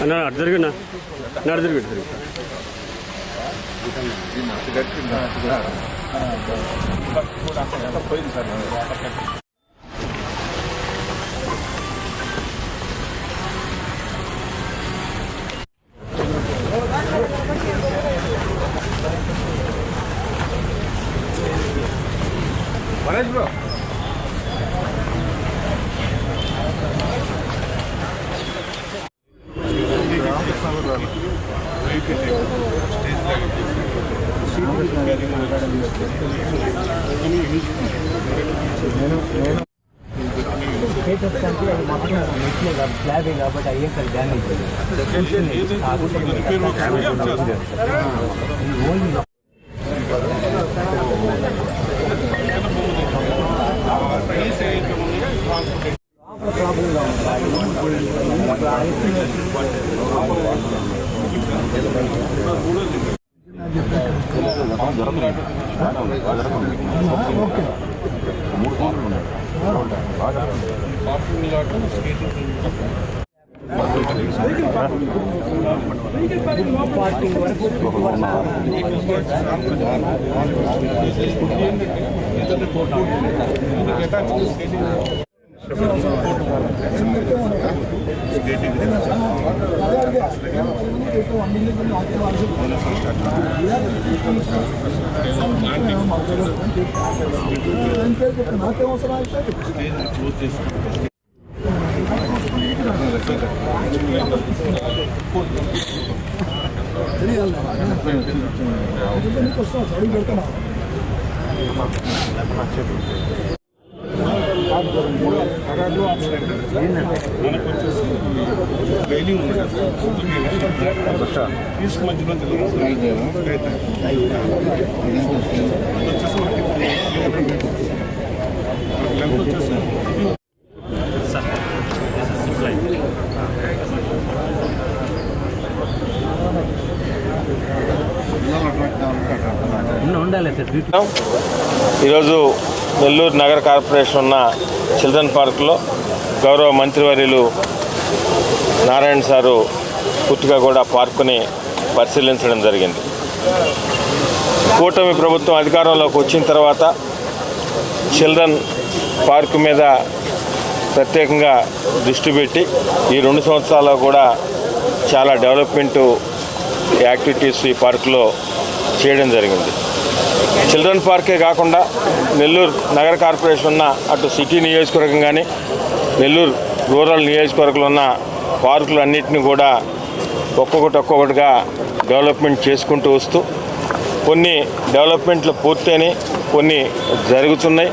అన్న జరిగినా జరిగి పోయింది సార్. మరేష్ బ్రో స్లాబ్ కాబట్టి అయ్యే సార్ డ్యామేజ్ ప్రాబ్లంగా పార్కింగ్ వరకు ఈరోజు నెల్లూరు నగర కార్పొరేషన్ ఉన్న చిల్డ్రన్ పార్కులో గౌరవ మంత్రివర్యులు నారాయణ సారు పూర్తిగా కూడా పార్కుని పరిశీలించడం జరిగింది. కూటమి ప్రభుత్వం అధికారంలోకి వచ్చిన తర్వాత చిల్డ్రన్ పార్కు మీద ప్రత్యేకంగా దృష్టి పెట్టి ఈ 2 సంవత్సరాల్లో కూడా చాలా డెవలప్మెంటు యాక్టివిటీస్ ఈ పార్కులో చేయడం జరిగింది. చిల్డ్రన్ పార్కే కాకుండా నెల్లూరు నగర కార్పొరేషన్ ఉన్న అటు సిటీ నియోజకవర్గం కానీ నెల్లూరు రూరల్ నియోజకవర్గంలో ఉన్న పార్కులు అన్నింటినీ కూడా ఒక్కొక్కటిగా డెవలప్మెంట్ చేసుకుంటూ వస్తూ కొన్ని డెవలప్మెంట్లు పూర్తయినాయి, కొన్ని జరుగుతున్నాయి.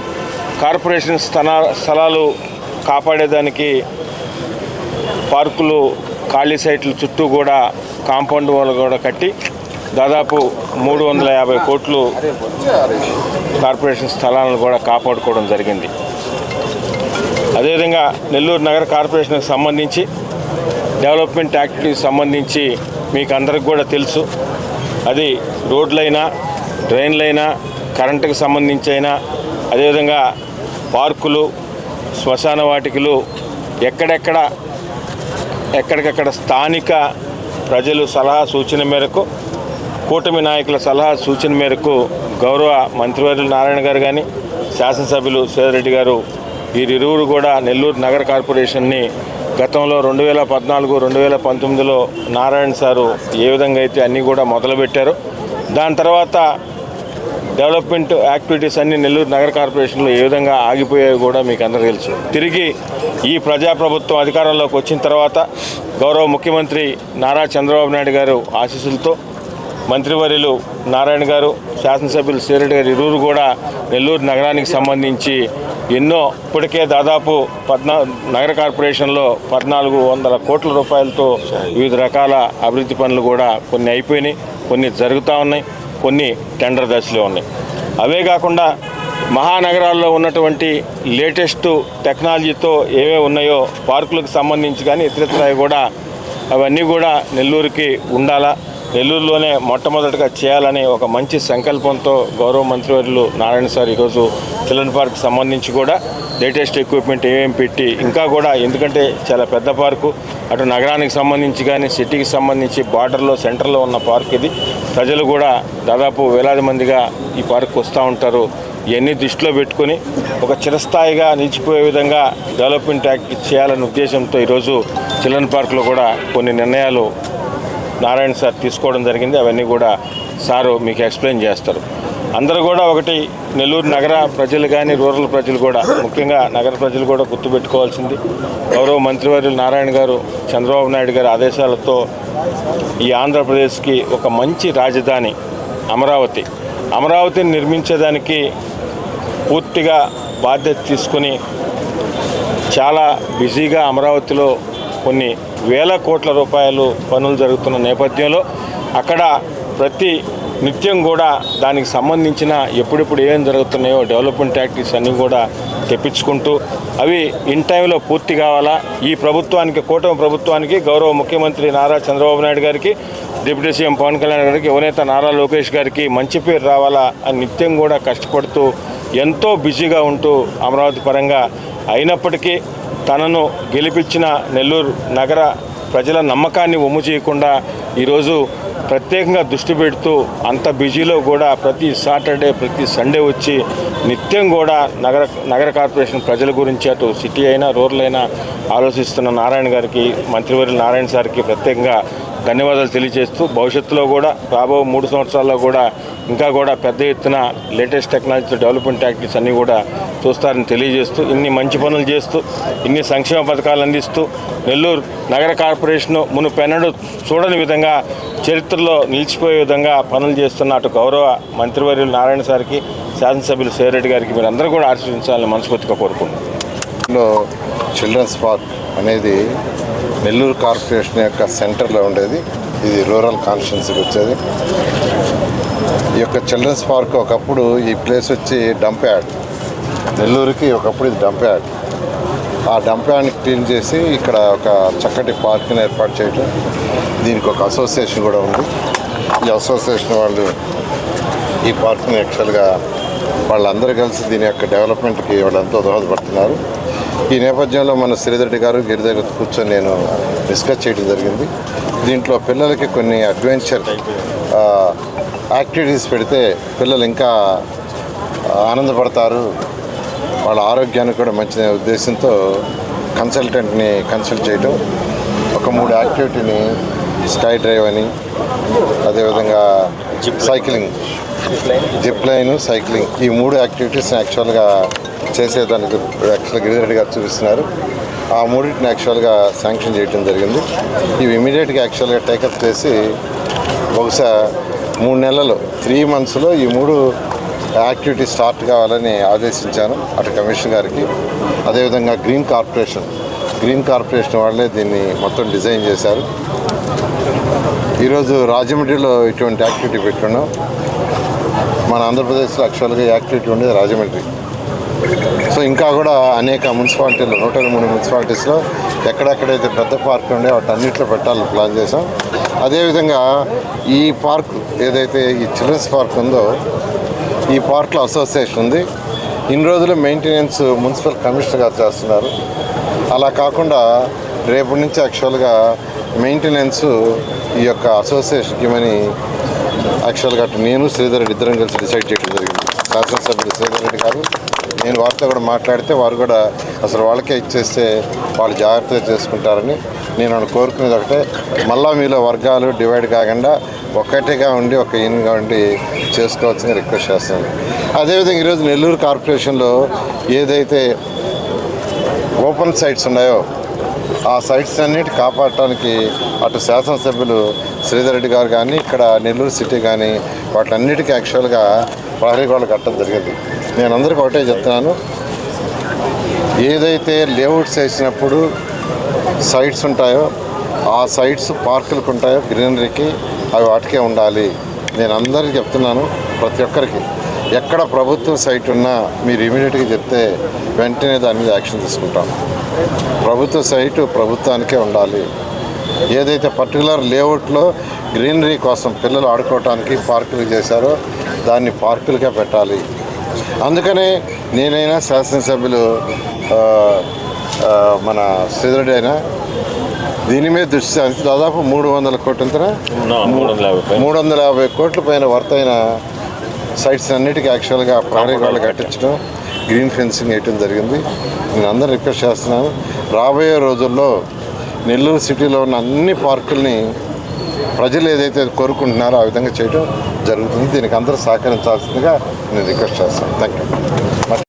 కార్పొరేషన్ స్థలాలు కాపాడేదానికి పార్కులు ఖాళీ సైట్ల చుట్టూ కూడా కాంపౌండ్ వాళ్ళు కూడా కట్టి దాదాపు 350 కోట్లు కార్పొరేషన్ స్థలాలను కూడా కాపాడుకోవడం జరిగింది. అదేవిధంగా నెల్లూరు నగర కార్పొరేషన్కి సంబంధించి డెవలప్మెంట్ యాక్టివిటీకి సంబంధించి మీకు అందరికి కూడా తెలుసు. అది రోడ్లైనా, డ్రైన్లైనా, కరెంటుకు సంబంధించి అయినా, అదేవిధంగా పార్కులు, శ్మశాన వాటికలు ఎక్కడికక్కడ స్థానిక ప్రజలు సలహా సూచన మేరకు, కూటమి నాయకుల సలహా సూచన మేరకు గౌరవ మంత్రివర్యులు నారాయణ గారు కానీ, శాసనసభ్యులు సేదరెడ్డి గారు వీరిరువురు కూడా నెల్లూరు నగర కార్పొరేషన్ని గతంలో 2014, 2019లో నారాయణ సారు ఏ విధంగా అయితే అన్నీ కూడా మొదలుపెట్టారో దాని తర్వాత డెవలప్మెంట్ యాక్టివిటీస్ అన్ని నెల్లూరు నగర కార్పొరేషన్లో ఏ విధంగా ఆగిపోయాయో కూడా మీకు అందరూ తెలుసు. తిరిగి ఈ ప్రజాప్రభుత్వం అధికారంలోకి వచ్చిన తర్వాత గౌరవ ముఖ్యమంత్రి నారా చంద్రబాబు నాయుడు గారు ఆశీస్సులతో మంత్రివర్యులు నారాయణ గారు, శాసనసభ్యులు శ్రీరెడ్డి గారు ఇరువురు కూడా నెల్లూరు నగరానికి సంబంధించి ఎన్నో ఇప్పటికే దాదాపు నగర కార్పొరేషన్లో 1400 కోట్ల రూపాయలతో వివిధ రకాల అభివృద్ధి పనులు కూడా కొన్ని అయిపోయినాయి, కొన్ని జరుగుతూ ఉన్నాయి, కొన్ని టెండర్ దశలో ఉన్నాయి. అవే కాకుండా మహానగరాల్లో ఉన్నటువంటి లేటెస్ట్ టెక్నాలజీతో ఏవే ఉన్నాయో పార్కులకు సంబంధించి కానీ ఇతరత్ర కూడా అవన్నీ కూడా నెల్లూరుకి ఉండాలా, నెల్లూరులోనే మొట్టమొదటిగా చేయాలనే ఒక మంచి సంకల్పంతో గౌరవ మంత్రివర్యులు నారాయణ సార్ ఈరోజు చిల్డ్రన్ పార్క్ సంబంధించి కూడా లేటెస్ట్ ఎక్విప్మెంట్ ఏమేమి పెట్టి ఇంకా కూడా, ఎందుకంటే చాలా పెద్ద పార్కు, అటు నగరానికి సంబంధించి కానీ సిటీకి సంబంధించి బార్డర్లో సెంటర్లో ఉన్న పార్క్ ఇది. ప్రజలు కూడా దాదాపు వేలాది మందిగా ఈ పార్క్ వస్తూ ఉంటారు. ఇవన్నీ దృష్టిలో పెట్టుకొని ఒక చిరస్థాయిగా నిలిచిపోయే విధంగా డెవలప్మెంట్ యాక్టివిటీ చేయాలనే ఉద్దేశంతో ఈరోజు చిల్డ్రన్ పార్క్లో కూడా కొన్ని నిర్ణయాలు నారాయణ సార్ తీసుకోవడం జరిగింది. అవన్నీ కూడా సారు మీకు ఎక్స్ప్లెయిన్ చేస్తారు. అందరూ కూడా ఒకటి, నెల్లూరు నగర ప్రజలు కానీ రూరల్ ప్రజలు కూడా, ముఖ్యంగా నగర ప్రజలు కూడా గుర్తుపెట్టుకోవాల్సింది, గౌరవ మంత్రివర్యులు నారాయణ గారు చంద్రబాబు నాయుడు గారి ఆదేశాలతో ఈ ఆంధ్రప్రదేశ్కి ఒక మంచి రాజధాని అమరావతిని నిర్మించేదానికి పూర్తిగా బాధ్యత తీసుకుని చాలా బిజీగా అమరావతిలో కొన్ని వేల కోట్ల రూపాయలు పనులు జరుగుతున్న నేపథ్యంలో అక్కడ ప్రతి నిత్యం కూడా దానికి సంబంధించిన ఎప్పుడెప్పుడు ఏం జరుగుతున్నాయో డెవలప్మెంట్ యాక్టివిటీస్ అన్నీ కూడా తెప్పించుకుంటూ అవి ఇన్ టైంలో పూర్తి కావాలా. ఈ ప్రభుత్వానికి, కూటమి ప్రభుత్వానికి, గౌరవ ముఖ్యమంత్రి నారా చంద్రబాబు నాయుడు గారికి, డిప్యూటీ సీఎం పవన్ కళ్యాణ్ గారికి, యువనేత నారా లోకేష్ గారికి మంచి పేరు రావాలా అని నిత్యం కూడా కష్టపడుతూ ఎంతో బిజీగా ఉంటూ అమరావతి పరంగా అయినప్పటికీ తనను గెలిపించిన నెల్లూరు నగర ప్రజల నమ్మకాన్ని వమ్ము చేయకుండా ఈరోజు ప్రత్యేకంగా దృష్టి పెడుతూ అంత బిజీలో కూడా ప్రతి సాటర్డే, ప్రతి సండే వచ్చి నిత్యం కూడా నగర కార్పొరేషన్ ప్రజల గురించి అటు సిటీ అయినా రూరల్ అయినా ఆలోచిస్తున్న నారాయణ గారికి, మంత్రివర్యులు నారాయణ సార్కి ప్రత్యేకంగా ధన్యవాదాలు తెలియజేస్తూ భవిష్యత్తులో కూడా రాబో 3 సంవత్సరాల్లో కూడా ఇంకా కూడా పెద్ద ఎత్తున లేటెస్ట్ టెక్నాలజీతో డెవలప్మెంట్ యాక్టివిటీస్ అన్నీ కూడా చూస్తారని తెలియజేస్తూ, ఇన్ని మంచి పనులు చేస్తూ, ఇన్ని సంక్షేమ పథకాలు అందిస్తూ నెల్లూరు నగర కార్పొరేషన్ మునుపెన్నడూ చూడని విధంగా చరిత్రలో నిలిచిపోయే విధంగా పనులు చేస్తున్న అటు గౌరవ మంత్రివర్యులు నారాయణ సార్కి, శాసనసభ్యులు శ్రీరెడ్డి గారికి మీరు అందరూ కూడా ఆశీర్వదించాలని మనస్ఫూర్తిగా కోరుకుంటున్నాను. చిల్డ్రన్స్ పార్క్ అనేది నెల్లూరు కార్పొరేషన్ యొక్క సెంటర్లో ఉండేది. ఇది రూరల్ కాన్స్టిట్యున్సీకి వచ్చేది. ఈ యొక్క చిల్డ్రన్స్ పార్క్ ఒకప్పుడు ఈ ప్లేస్ వచ్చి డంప్ యార్డ్, నెల్లూరుకి ఒకప్పుడు ఇది డంప్ యార్డ్. ఆ డంప్ యార్డ్ని క్లీన్ చేసి ఇక్కడ ఒక చక్కటి పార్క్ని ఏర్పాటు చేయడం, దీనికి ఒక అసోసియేషన్ కూడా ఉంది. ఈ అసోసియేషన్ వాళ్ళు ఈ పార్క్ని యాక్చువల్గా వాళ్ళందరూ కలిసి దీని యొక్క డెవలప్మెంట్కి వాళ్ళంతా దోహదపడుతున్నారు. ఈ నేపథ్యంలో మన శ్రీరెడ్డి గారు గిరి దగ్గర కూర్చొని నేను డిస్కస్ చేయడం జరిగింది. దీంట్లో పిల్లలకి కొన్ని అడ్వెంచర్ యాక్టివిటీస్ పెడితే పిల్లలు ఇంకా ఆనందపడతారు, వాళ్ళ ఆరోగ్యానికి కూడా మంచి ఉద్దేశంతో కన్సల్టెంట్ని కన్సల్ట్ చేయడం, ఒక 3 యాక్టివిటీని స్కై డ్రైవ్ అని, అదేవిధంగా సైక్లింగ్, జిప్ లైన్, సైక్లింగ్, ఈ 3 యాక్టివిటీస్ని యాక్చువల్గా చేసేదానికి గిరిరెడ్డి గారు చూపిస్తున్నారు. ఆ 3టిని యాక్చువల్గా శాంక్షన్ చేయడం జరిగింది. ఇవి ఇమీడియట్గా యాక్చువల్గా టేకప్ చేసి బహుశా 3 నెలలు 3 మంత్స్లో ఈ 3 యాక్టివిటీ స్టార్ట్ కావాలని ఆదేశించాను అటు కమిషనర్ గారికి. అదేవిధంగా గ్రీన్ కార్పొరేషన్ వాళ్ళే దీన్ని మొత్తం డిజైన్ చేశారు. ఈరోజు రాజమండ్రిలో ఇటువంటి యాక్టివిటీ పెట్టుకున్నాం. మన ఆంధ్రప్రదేశ్లో యాక్చువల్గా యాక్టివిటీ ఉండేది రాజమండ్రి. సో ఇంకా కూడా అనేక మున్సిపాలిటీలు, 103 మున్సిపాలిటీస్లో ఎక్కడెక్కడైతే పెద్ద పార్క్ ఉండే వాటన్నిటిలో పెట్టాలని ప్లాన్ చేసాం. అదేవిధంగా ఈ పార్క్ ఏదైతే ఈ చిల్డ్రన్స్ పార్క్ ఉందో, ఈ పార్క్లో అసోసియేషన్ ఉంది. ఇన్ని రోజులు మెయింటెనెన్స్ మున్సిపల్ కమిషనర్ గారు చేస్తున్నారు. అలా కాకుండా రేపటి నుంచి యాక్చువల్గా మెయింటెనెన్స్ ఈ యొక్క అసోసియేషన్కి ఇవ్వమని యాక్చువల్గా అటు నేను శ్రీధర్ ఇద్దరం కలిసి డిసైడ్ చేయడం జరిగింది. శాసనసభ్యులు శ్రీధర్ రెడ్డి గారు, నేను వారితో కూడా మాట్లాడితే వారు కూడా అసలు వాళ్ళకే ఇచ్చేస్తే వాళ్ళు జాగ్రత్తగా చేసుకుంటారని నేను కోరుకునేది ఒకటే, మళ్ళా మీలో వర్గాలు డివైడ్ కాకుండా ఒక్కటిగా ఉండి ఒక యూనిట్గా ఉండి చేసుకోవచ్చని రిక్వెస్ట్ చేస్తున్నాను. అదేవిధంగా ఈరోజు నెల్లూరు కార్పొరేషన్లో ఏదైతే ఓపెన్ సైట్స్ ఉన్నాయో ఆ సైట్స్ అన్నిటి కాపాడటానికి అటు శాసనసభ్యులు శ్రీధర్ రెడ్డి గారు కానీ ఇక్కడ నెల్లూరు సిటీ కానీ వాటిలన్నిటికీ యాక్చువల్గా ప్రహరీ గోడలు కట్టడం జరిగింది. నేను అందరికీ ఒకటే చెప్తున్నాను, ఏదైతే లేఅవుట్స్ వేసినప్పుడు సైట్స్ ఉంటాయో ఆ సైట్స్ పార్కులకు ఉంటాయో గ్రీనరీకి అవి వాటికే ఉండాలి. నేను అందరికీ చెప్తున్నాను, ప్రతి ఒక్కరికి ఎక్కడ ప్రభుత్వం సైట్ ఉన్నా మీరు ఇమీడియట్గా చెప్తే వెంటనే దాని మీద యాక్షన్ తీసుకుంటాం. ప్రభుత్వ సైటు ప్రభుత్వానికే ఉండాలి. ఏదైతే పర్టికులర్ లేఅవుట్లో గ్రీనరీ కోసం పిల్లలు ఆడుకోవటానికి పార్కులు చేశారో దాన్ని పార్కులకే పెట్టాలి. అందుకనే నేనైనా శాసనసభ్యులు మన శ్రీధరెడ్డి అయినా దీని మీద దృష్టి సారించి దాదాపు 300 కోట్ల 350 కోట్ల పైన వర్త్ అయిన సైట్స్ అన్నిటికీ యాక్చువల్గా ప్రహరీ గోడలు కట్టించడం, గ్రీన్ ఫెన్సింగ్ వేయటం జరిగింది. నేను అందరూ రిక్వెస్ట్ చేస్తున్నాను, రాబోయే రోజుల్లో నెల్లూరు సిటీలో ఉన్న అన్ని పార్కుల్ని ప్రజలు ఏదైతే కోరుకుంటున్నారో ఆ విధంగా చేయడం జరుగుతుంది. దీనికి అందరూ సహకరించాల్సిందిగా నేను రిక్వెస్ట్ చేస్తాను. Thank you.